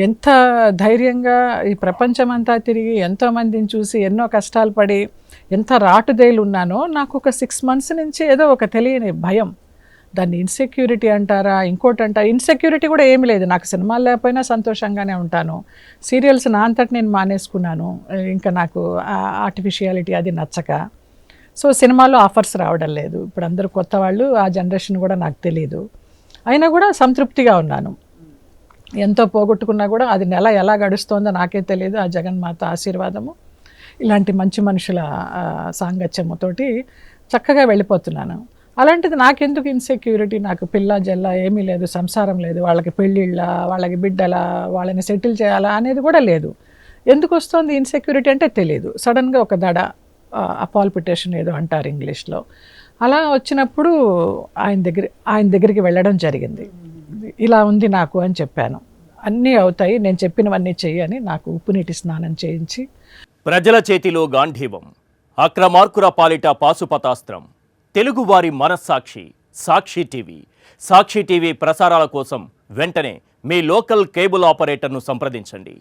ఎంత ధైర్యంగా ఈ ప్రపంచమంతా తిరిగి ఎంతోమందిని చూసి ఎన్నో కష్టాలు పడి ఎంత రాటుదేలు ఉన్నానో నాకు ఒక 6 months నుంచి ఏదో ఒక తెలియని భయం. దాన్ని ఇన్సెక్యూరిటీ అంటారా, ఇంకోటి అంటారా, ఇన్సెక్యూరిటీ కూడా ఏమీ లేదు. నాకు సినిమాలు లేకపోయినా సంతోషంగానే ఉంటాను. సీరియల్స్ నా అంతటి నేను మానేసుకున్నాను. ఇంకా నాకు ఆర్టిఫిషియాలిటీ అది నచ్చక. సో సినిమాలో ఆఫర్స్ రావడం లేదు. ఇప్పుడు అందరూ కొత్త వాళ్ళు, ఆ జనరేషన్ కూడా నాకు తెలియదు. అయినా కూడా సంతృప్తిగా ఉన్నాను. ఎంతో పోగొట్టుకున్నా కూడా అది నెల ఎలా గడుస్తోందో నాకే తెలియదు. ఆ జగన్మాత ఆశీర్వాదము, ఇలాంటి మంచి మనుషుల సాంగత్యముతోటి చక్కగా వెళ్ళిపోతున్నాను. అలాంటిది నాకెందుకు ఇన్సెక్యూరిటీ? నాకు పిల్ల జల్ల ఏమీ లేదు, సంసారం లేదు, వాళ్ళకి పెళ్ళిళ్ళ, వాళ్ళకి బిడ్డల, వాళ్ళని సెటిల్ చేయాలా అనేది కూడా లేదు. ఎందుకు వస్తుంది ఇన్సెక్యూరిటీ అంటే తెలియదు. సడన్గా ఒక దడ, అపాల్పిటేషన్ ఏదో అంటారు ఇంగ్లీష్లో, అలా వచ్చినప్పుడు ఆయన దగ్గరికి వెళ్ళడం జరిగింది. ఇలా ఉంది నాకు అని చెప్పాను. అన్నీ అవుతాయి, నేను చెప్పినవన్నీ చెయ్యని నాకు ఉప్పునీటి స్నానం చేయించి. ప్రజల చేతిలో గాంధీవం, అక్రమార్కుల పాలిట పాశుపతాస్త్రం. తెలుగువారి మనస్సాక్షి సాక్షి టీవీ. సాక్షి టీవీ ప్రసారాల కోసం వెంటనే మీ లోకల్ కేబుల్ ఆపరేటర్ను సంప్రదించండి.